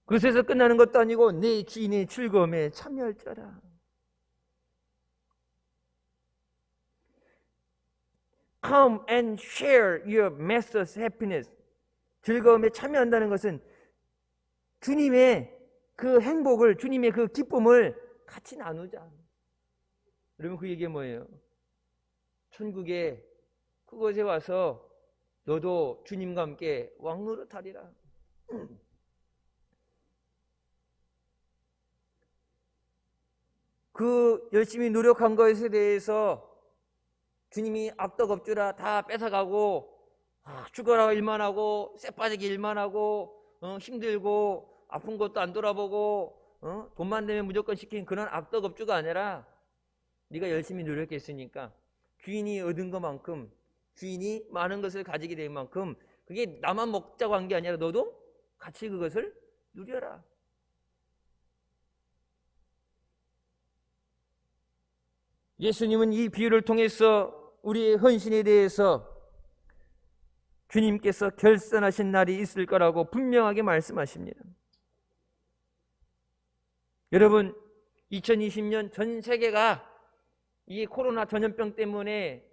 그것에서 끝나는 것도 아니고 내 주인의 즐거움에 참여할지어다. Come and share your master's happiness. 즐거움에 참여한다는 것은 주님의 그 행복을, 주님의 그 기쁨을 같이 나누자. 여러분, 그 얘기 뭐예요? 천국에 그곳에 와서 너도 주님과 함께 왕노릇하리라. 그 열심히 노력한 것에 대해서 주님이 악덕업주라 다 뺏어가고, 죽어라 일만 하고, 쇠빠지기 일만 하고, 힘들고 아픈 것도 안 돌아보고, 돈만 내면 무조건 시킨 그런 악덕업주가 아니라, 네가 열심히 노력했으니까 주인이 얻은 것만큼, 주인이 많은 것을 가지게 된 만큼, 그게 나만 먹자고 한 게 아니라 너도 같이 그것을 누려라. 예수님은 이 비유를 통해서 우리의 헌신에 대해서 주님께서 결산하신 날이 있을 거라고 분명하게 말씀하십니다. 여러분, 2020년 전 세계가 이 코로나 전염병 때문에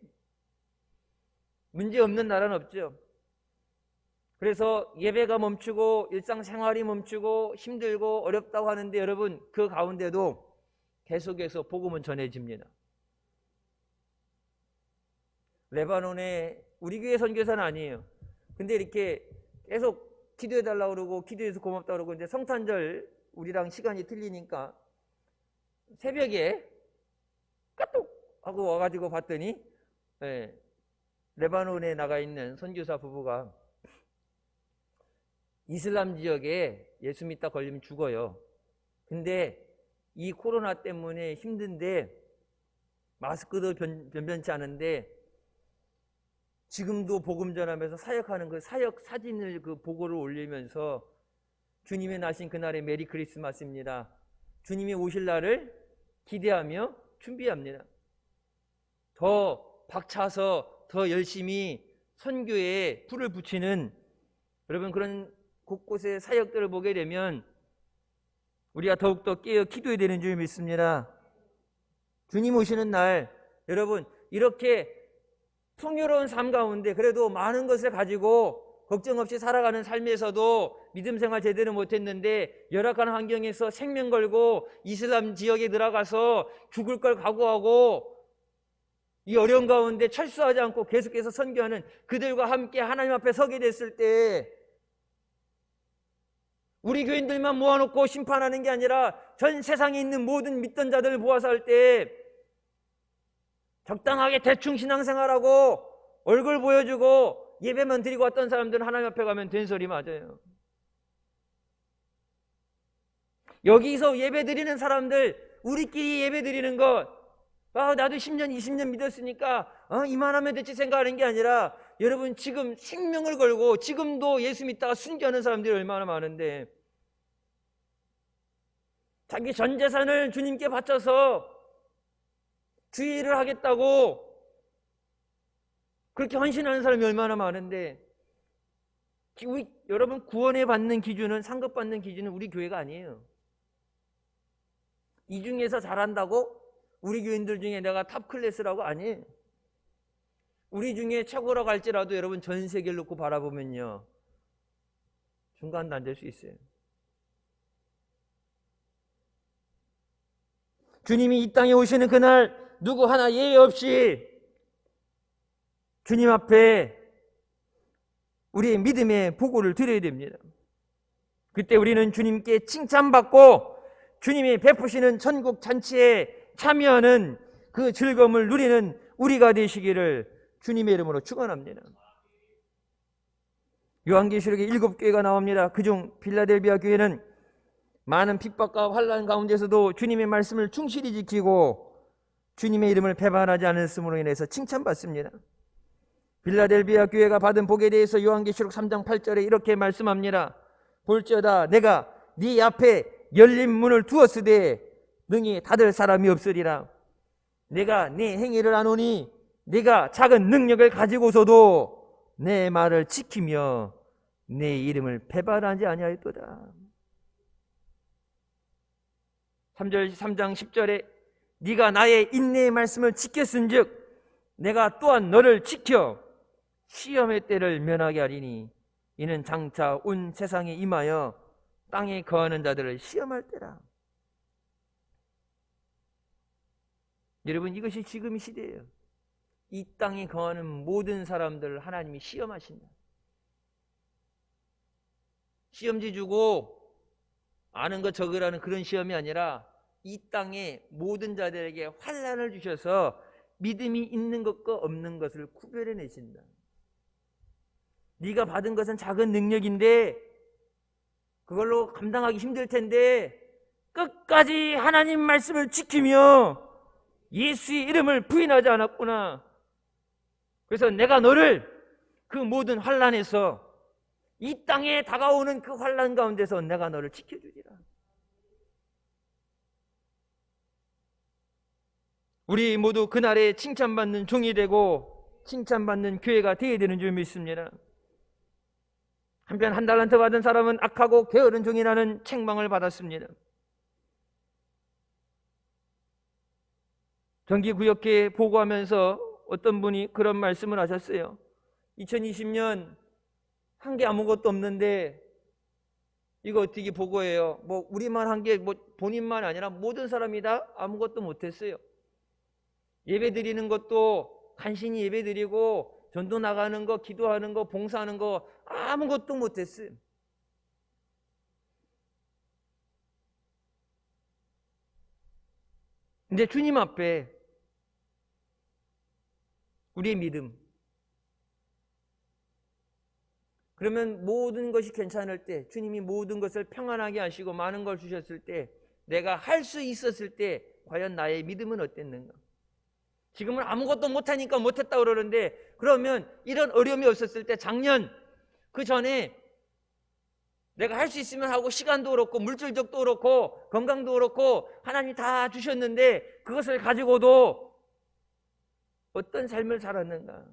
문제 없는 나라는 없죠. 그래서 예배가 멈추고 일상생활이 멈추고 힘들고 어렵다고 하는데, 여러분, 그 가운데도 계속해서 복음은 전해집니다. 레바논에 우리 교회 선교사는 아니에요. 근데 이렇게 계속 기도해달라고 그러고 기도해서 고맙다고 그러고, 이제 성탄절 우리랑 시간이 틀리니까 새벽에 까똑 하고 와가지고 봤더니, 레바논에 나가 있는 선교사 부부가 이슬람 지역에 예수 믿다 걸리면 죽어요. 근데 이 코로나 때문에 힘든데 마스크도 변변치 않은데 지금도 복음 전하면서 사역하는 그 사역 사진을, 그 보고를 올리면서 주님의 나신 그날의 메리 크리스마스입니다, 주님이 오실 날을 기대하며 준비합니다. 더 박차서 더 열심히 선교에 불을 붙이는, 여러분, 그런 곳곳의 사역들을 보게 되면 우리가 더욱더 깨어 기도해야 되는 줄 믿습니다. 주님 오시는 날, 여러분, 이렇게 풍요로운 삶 가운데 그래도 많은 것을 가지고 걱정 없이 살아가는 삶에서도 믿음 생활 제대로 못했는데, 열악한 환경에서 생명 걸고 이슬람 지역에 들어가서 죽을 걸 각오하고 이 어려운 가운데 철수하지 않고 계속해서 선교하는 그들과 함께 하나님 앞에 서게 됐을 때, 우리 교인들만 모아놓고 심판하는 게 아니라 전 세상에 있는 모든 믿던 자들을 모아서 할 때, 적당하게 대충 신앙생활하고 얼굴 보여주고 예배만 드리고 왔던 사람들은 하나님 앞에 가면 된 소리 맞아요. 여기서 예배 드리는 사람들, 우리끼리 예배 드리는 것, 나도 10년 20년 믿었으니까 이만하면 됐지 생각하는 게 아니라, 여러분, 지금 생명을 걸고 지금도 예수 믿다가 순교하는 사람들이 얼마나 많은데, 자기 전 재산을 주님께 바쳐서 주의를 하겠다고 그렇게 헌신하는 사람이 얼마나 많은데, 여러분, 구원에 받는 기준은, 상급받는 기준은 우리 교회가 아니에요. 이 중에서 잘한다고 우리 교인들 중에 내가 탑 클래스라고 아니에요. 우리 중에 최고라고 할지라도 여러분, 전 세계를 놓고 바라보면요, 중간도 안 될 수 있어요. 주님이 이 땅에 오시는 그날 누구 하나 예외 없이 주님 앞에 우리의 믿음의 보고를 드려야 됩니다. 그때 우리는 주님께 칭찬받고 주님이 베푸시는 천국 잔치에 참여하는 그 즐거움을 누리는 우리가 되시기를 주님의 이름으로 축원합니다. 요한계시록에 7교회가 나옵니다. 그중 빌라델비아 교회는 많은 핍박과 환난 가운데서도 주님의 말씀을 충실히 지키고 주님의 이름을 배반하지 않았음으로 인해서 칭찬받습니다. 빌라델비아 교회가 받은 복에 대해서 요한계시록 3장 8절에 이렇게 말씀합니다. 볼지어다 내가 네 앞에 열린 문을 두었으되 능히 닫을 사람이 없으리라. 내가 네 행위를 아노니 네가 작은 능력을 가지고서도 내 말을 지키며 내 이름을 배반하지 아니하였도다. 3장 10절에 네가 나의 인내의 말씀을 지켰은즉 내가 또한 너를 지켜 시험의 때를 면하게 하리니 이는 장차 온 세상에 임하여 땅에 거하는 자들을 시험할 때라. 여러분, 이것이 지금 시대예요. 이 땅에 거하는 모든 사람들을 하나님이 시험하신다. 시험지 주고 아는 거 적으라는 그런 시험이 아니라 이 땅의 모든 자들에게 환난을 주셔서 믿음이 있는 것과 없는 것을 구별해 내신다. 네가 받은 것은 작은 능력인데 그걸로 감당하기 힘들 텐데 끝까지 하나님 말씀을 지키며 예수의 이름을 부인하지 않았구나. 그래서 내가 너를 그 모든 환난에서, 이 땅에 다가오는 그 환난 가운데서 내가 너를 지켜주리라. 우리 모두 그날에 칭찬받는 종이 되고 칭찬받는 교회가 되어야 되는 줄 믿습니다. 한편 1달란트 받은 사람은 악하고 게으른 종이라는 책망을 받았습니다. 정기구역회에 보고하면서 어떤 분이 그런 말씀을 하셨어요. 2020년 한 게 아무것도 없는데 이거 어떻게 보고해요? 뭐 우리만 한 게 뭐 본인만 아니라 모든 사람이 다 아무것도 못했어요. 예배 드리는 것도 간신히 예배 드리고 전도 나가는 거, 기도하는 거, 봉사하는 거 아무것도 못했어요. 근데 주님 앞에 우리의 믿음, 그러면 모든 것이 괜찮을 때, 주님이 모든 것을 평안하게 하시고 많은 걸 주셨을 때, 내가 할 수 있었을 때 과연 나의 믿음은 어땠는가? 지금은 아무것도 못하니까 못했다고 그러는데, 그러면 이런 어려움이 없었을 때, 작년 그 전에 내가 할 수 있으면 하고, 시간도 그렇고 물질적도 그렇고 건강도 그렇고 하나님 다 주셨는데 그것을 가지고도 어떤 삶을 살았는가?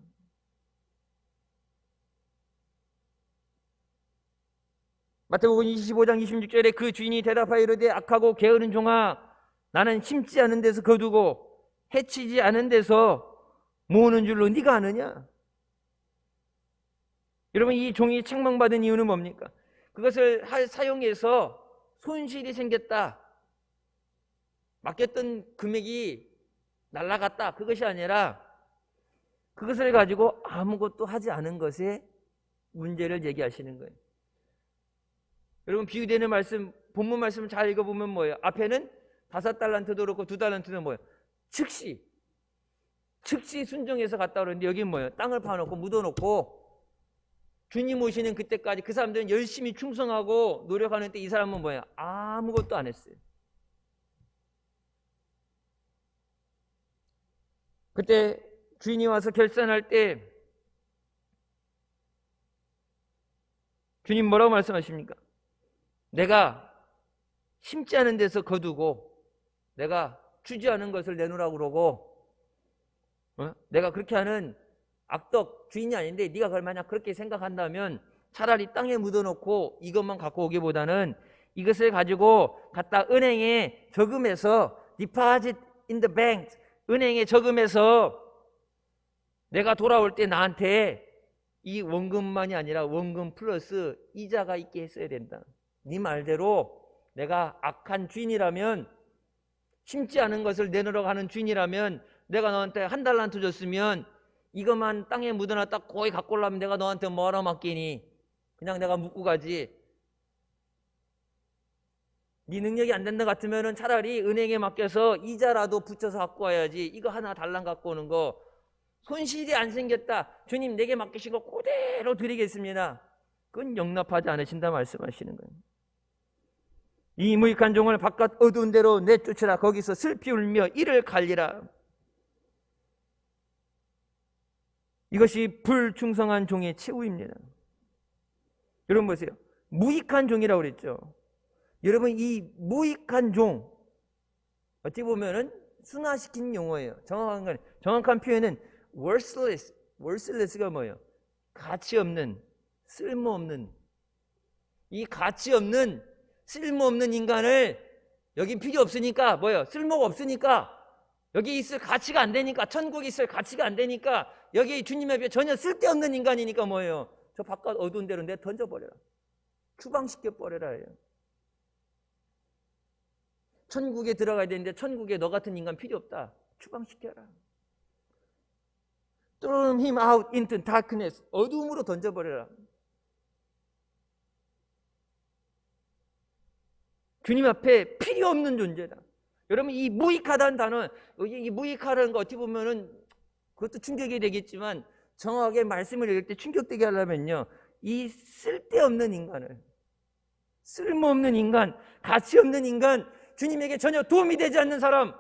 마태복음 25장 26절에 그 주인이 대답하여 이르되 악하고 게으른 종아, 나는 심지 않은 데서 거두고 해치지 않은 데서 모으는 줄로 네가 아느냐? 여러분, 이 종이 책망받은 이유는 뭡니까? 그것을 사용해서 손실이 생겼다, 맡겼던 금액이 날아갔다, 그것이 아니라 그것을 가지고 아무것도 하지 않은 것에 문제를 제기하시는 거예요. 여러분, 비유되는 말씀, 본문 말씀을 잘 읽어보면 뭐예요? 앞에는 5달란트도 그렇고 2달란트도 뭐예요? 즉시 순종해서 갔다 오는데, 여기는 뭐예요? 땅을 파놓고 묻어놓고 주님 오시는 그때까지 그 사람들은 열심히 충성하고 노력하는데 이 사람은 뭐예요? 아무것도 안 했어요. 그때 주인이 와서 결산할 때 주님 뭐라고 말씀하십니까? 내가 심지 않은 데서 거두고 내가 주지 않은 것을 내놓으라고 그러고, 내가 그렇게 하는 악덕 주인이 아닌데 네가 그걸 만약 그렇게 생각한다면 차라리 땅에 묻어놓고 이것만 갖고 오기보다는 이것을 가지고 갖다 은행에 저금해서 deposit in the bank, 은행에 저금해서 내가 돌아올 때 나한테 이 원금만이 아니라 원금 플러스 이자가 있게 했어야 된다. 네 말대로 내가 악한 주인이라면, 심지 않은 것을 내놓으라고 하는 주인이라면, 내가 너한테 1달란트 줬으면 이것만 땅에 묻어놨다 거기 갖고 오려면 내가 너한테 뭐하러 맡기니? 그냥 내가 묻고 가지. 네 능력이 안 된다 같으면 차라리 은행에 맡겨서 이자라도 붙여서 갖고 와야지. 이거 하나 달랑 갖고 오는 거 손실이 안 생겼다, 주님 내게 맡기신 거 그대로 드리겠습니다, 그건 용납하지 않으신다 말씀하시는 거예요. 이 무익한 종을 바깥 어두운 데로 내쫓으라. 거기서 슬피 울며 이를 갈리라. 이것이 불충성한 종의 최후입니다. 여러분 보세요. 무익한 종이라고 그랬죠. 여러분, 이 무익한 종, 어찌 보면은 순화시킨 용어예요. 정확한 표현은 worthless가 뭐예요? 가치 없는, 쓸모없는. 이 가치 없는, 쓸모없는 인간을, 여긴 필요 없으니까 뭐예요? 쓸모가 없으니까, 여기 있을 가치가 안 되니까, 천국에 있을 가치가 안 되니까, 여기 주님 앞에 전혀 쓸데없는 인간이니까 뭐예요? 저 바깥 어두운 데로 내 던져버려라, 추방시켜버려라 해요. 천국에 들어가야 되는데 천국에 너 같은 인간 필요 없다. 추방시켜라. Throw him out into darkness. 어두움으로 던져버려라. 주님 앞에 필요 없는 존재다. 여러분, 이 무익하다는 단어, 이 무익하다는 거 어떻게 보면은 그것도 충격이 되겠지만 정확하게 말씀을 읽을 때 충격되게 하려면요, 이 쓸데없는 인간을, 쓸모없는 인간, 가치 없는 인간, 주님에게 전혀 도움이 되지 않는 사람,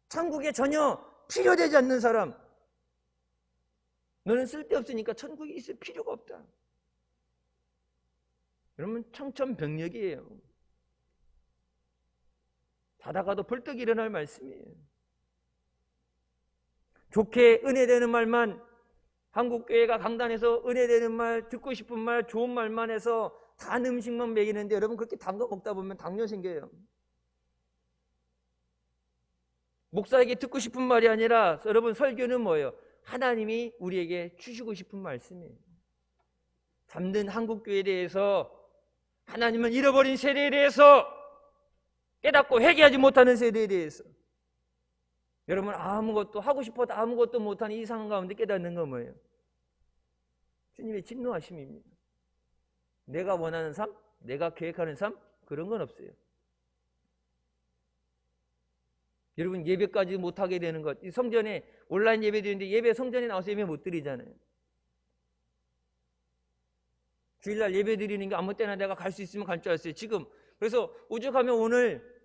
천국에 전혀 필요되지 않는 사람, 너는 쓸데없으니까 천국에 있을 필요가 없다. 여러분, 청천벽력이에요. 자다가도 벌떡 일어날 말씀이에요. 좋게 은혜되는 말만, 한국교회가 강단에서 은혜되는 말, 듣고 싶은 말, 좋은 말만 해서 단 음식만 먹이는데 여러분, 그렇게 단 거 먹다 보면 당뇨 생겨요. 목사에게 듣고 싶은 말이 아니라 여러분, 설교는 뭐예요? 하나님이 우리에게 주시고 싶은 말씀이에요. 잠든 한국교회에 대해서, 하나님은 잃어버린 세대에 대해서, 깨닫고 회개하지 못하는 세대에 대해서, 여러분, 아무것도 하고 싶어도 아무것도 못하는 이 상황 가운데 깨닫는 건 뭐예요? 주님의 진노하심입니다. 내가 원하는 삶, 내가 계획하는 삶, 그런 건 없어요. 여러분, 예배까지 못하게 되는 것, 이 성전에 온라인 예배 드리는데 예배 성전에 나와서 예배 못 드리잖아요. 주일날 예배 드리는 게 아무 때나 내가 갈 수 있으면 갈 줄 알았어요. 지금 그래서 오죽하면 오늘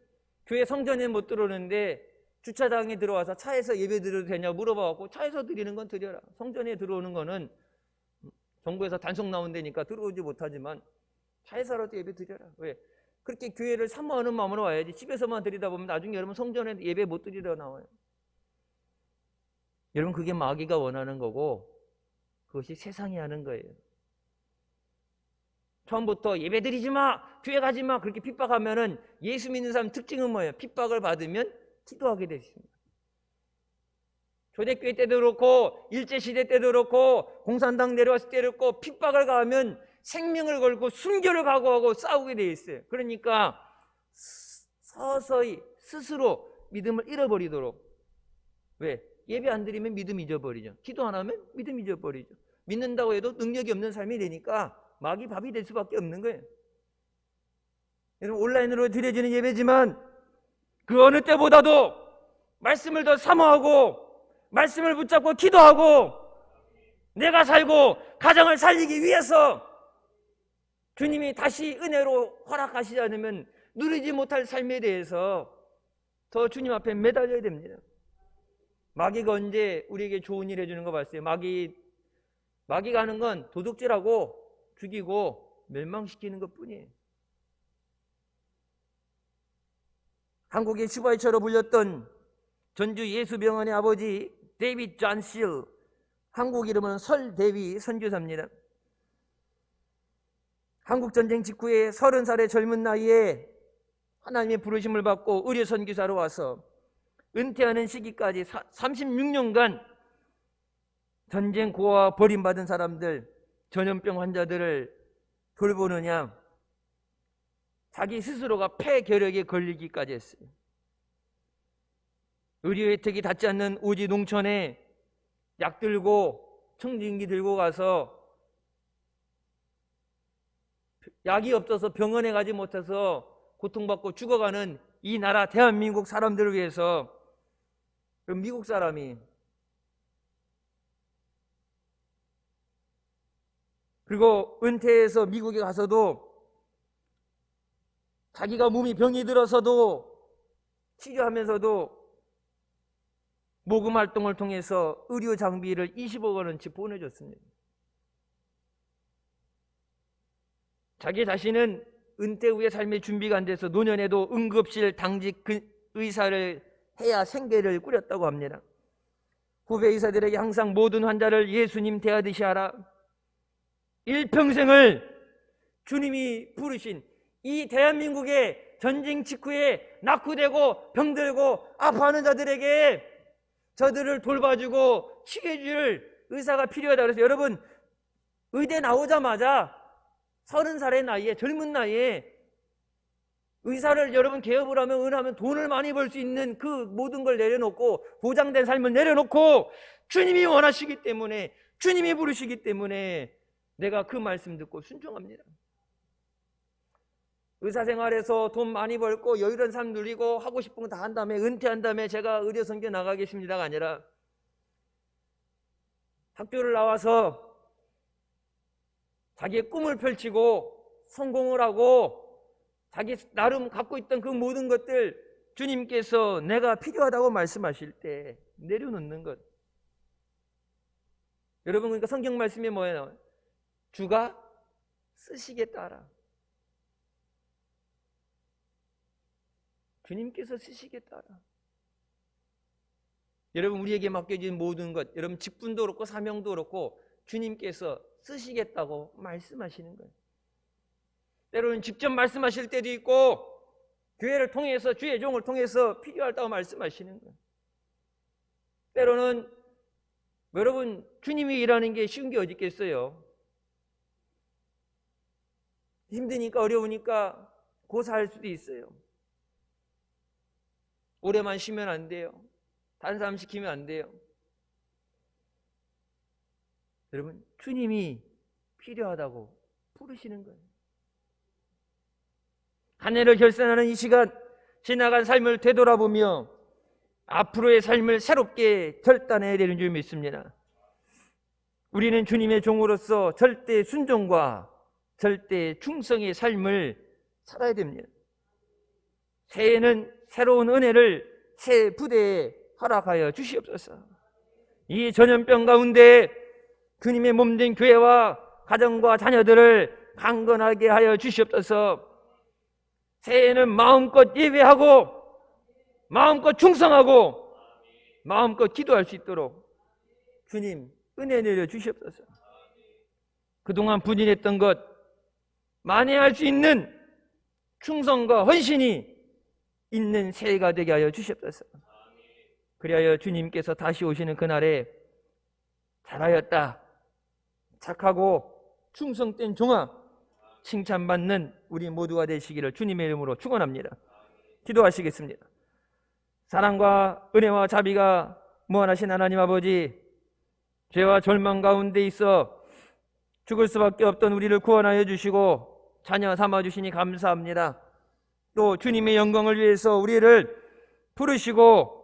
교회 성전에 못 들어오는데 주차장에 들어와서 차에서 예배 드려도 되냐고 물어봐갖고, 차에서 드리는 건 드려라. 성전에 들어오는 거는 정부에서 단속 나온다니까 들어오지 못하지만 차에서라도 예배 드려라. 왜? 그렇게 교회를 사모하는 마음으로 와야지. 집에서만 드리다 보면 나중에 여러분 성전에 예배 못 드리러 나와요. 여러분, 그게 마귀가 원하는 거고 그것이 세상이 하는 거예요. 처음부터 예배 드리지 마, 교회 가지 마, 그렇게 핍박하면은 예수 믿는 사람 특징은 뭐예요? 핍박을 받으면 기도하게 되어 있습니다. 초대교회 때도 그렇고 일제시대 때도 그렇고 공산당 내려왔을 때도 그렇고 핍박을 가하면 생명을 걸고 순교를 각오하고 싸우게 되어 있어요. 그러니까 서서히 스스로 믿음을 잃어버리도록. 왜? 예배 안 드리면 믿음 잊어버리죠. 기도 안 하면 믿음 잊어버리죠. 믿는다고 해도 능력이 없는 삶이 되니까 마귀 밥이 될 수밖에 없는 거예요. 여러분, 온라인으로 드려지는 예배지만 그 어느 때보다도 말씀을 더 사모하고 말씀을 붙잡고 기도하고 내가 살고 가정을 살리기 위해서 주님이 다시 은혜로 허락하시지 않으면 누리지 못할 삶에 대해서 더 주님 앞에 매달려야 됩니다. 마귀가 언제 우리에게 좋은 일 해주는 거 봤어요? 마귀가 하는 건 도둑질하고 죽이고 멸망시키는 것 뿐이에요. 한국의 슈바이처로 불렸던 전주 예수병원의 아버지 데이빗 존 실, 한국 이름은 설대위 선교사입니다. 한국전쟁 직후에 30살의 젊은 나이에 하나님의 부르심을 받고 의료 선교사로 와서 은퇴하는 시기까지 36년간 전쟁 고아와 버림받은 사람들, 전염병 환자들을 돌보느냐 자기 스스로가 폐결핵에 걸리기까지 했어요. 의료 혜택이 닿지 않는 오지 농촌에 약 들고 청진기 들고 가서 약이 없어서 병원에 가지 못해서 고통받고 죽어가는 이 나라 대한민국 사람들을 위해서, 미국 사람이 그리고 은퇴해서 미국에 가서도 자기가 몸이 병이 들어서도 치료하면서도 모금 활동을 통해서 의료 장비를 20억 원어치 보내줬습니다. 자기 자신은 은퇴 후에 삶의 준비가 안 돼서 노년에도 응급실 당직 의사를 해야 생계를 꾸렸다고 합니다. 후배 의사들에게 항상 모든 환자를 예수님 대하듯이 하라. 일평생을 주님이 부르신 이 대한민국의 전쟁 직후에 낙후되고 병들고 아파하는 자들에게 저들을 돌봐주고 치료해줄 의사가 필요하다. 그래서 여러분, 의대 나오자마자 30살의 나이에, 젊은 나이에 의사를 여러분 개업을 하면 은하면 돈을 많이 벌 수 있는 그 모든 걸 내려놓고 보장된 삶을 내려놓고 주님이 원하시기 때문에 주님이 부르시기 때문에 내가 그 말씀 듣고 순종합니다. 의사생활에서 돈 많이 벌고 여유로운 삶 누리고 하고 싶은 거 다 한 다음에 은퇴한 다음에 제가 의료선교 나가겠습니다가 아니라 학교를 나와서 자기의 꿈을 펼치고 성공을 하고 자기 나름 갖고 있던 그 모든 것들 주님께서 내가 필요하다고 말씀하실 때 내려놓는 것. 여러분 그러니까 성경 말씀이 뭐예요? 주가 쓰시겠다라. 주님께서 쓰시겠다라. 여러분 우리에게 맡겨진 모든 것, 여러분 직분도 그렇고 사명도 그렇고 주님께서 쓰시겠다고 말씀하시는 거예요. 때로는 직접 말씀하실 때도 있고 교회를 통해서 주의 종을 통해서 필요하다고 말씀하시는 거예요. 때로는 여러분 주님이 일하는 게 쉬운 게 어디 있겠어요? 힘드니까 어려우니까 고사할 수도 있어요. 오래만 쉬면 안 돼요. 다른 사람 시키면 안 돼요. 여러분 주님이 필요하다고 부르시는 거예요. 한 해를 결산하는 이 시간, 지나간 삶을 되돌아보며 앞으로의 삶을 새롭게 결단해야 되는 줄 믿습니다. 우리는 주님의 종으로서 절대 순종과 절대 충성의 삶을 살아야 됩니다. 새해에는 새로운 은혜를 새 부대에 허락하여 주시옵소서. 이 전염병 가운데 주님의 몸된 교회와 가정과 자녀들을 강건하게 하여 주시옵소서. 새해에는 마음껏 예배하고 마음껏 충성하고 마음껏 기도할 수 있도록 주님 은혜 내려 주시옵소서. 그동안 부진했던 것 만회할 수 있는 충성과 헌신이 있는 새해가 되게 하여 주시옵소서. 그리하여 주님께서 다시 오시는 그날에 잘하였다, 착하고 충성된 종아 칭찬받는 우리 모두가 되시기를 주님의 이름으로 축원합니다. 기도하시겠습니다. 사랑과 은혜와 자비가 무한하신 하나님 아버지, 죄와 절망 가운데 있어 죽을 수밖에 없던 우리를 구원하여 주시고 자녀 삼아 주시니 감사합니다. 또 주님의 영광을 위해서 우리를 부르시고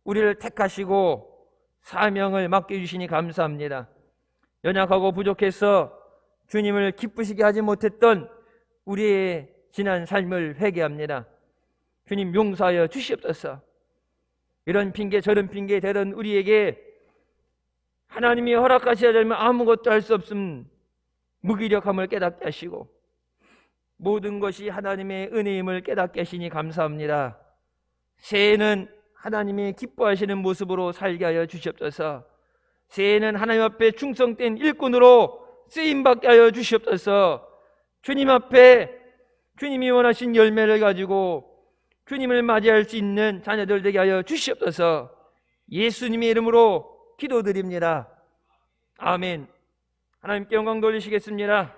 우리를 택하시고 사명을 맡겨주시니 감사합니다. 연약하고 부족해서 주님을 기쁘시게 하지 못했던 우리의 지난 삶을 회개합니다. 주님 용서하여 주시옵소서. 이런 핑계 저런 핑계 대던 우리에게 하나님이 허락하셔야 되면 아무것도 할 수 없음 무기력함을 깨닫게 하시고 모든 것이 하나님의 은혜임을 깨닫게 하시니 감사합니다. 새해에는 하나님이 기뻐하시는 모습으로 살게 하여 주시옵소서. 새해에는 하나님 앞에 충성된 일꾼으로 쓰임받게 하여 주시옵소서. 주님 앞에 주님이 원하신 열매를 가지고 주님을 맞이할 수 있는 자녀들 되게 하여 주시옵소서. 예수님의 이름으로 기도드립니다. 아멘. 하나님께 영광 돌리시겠습니다.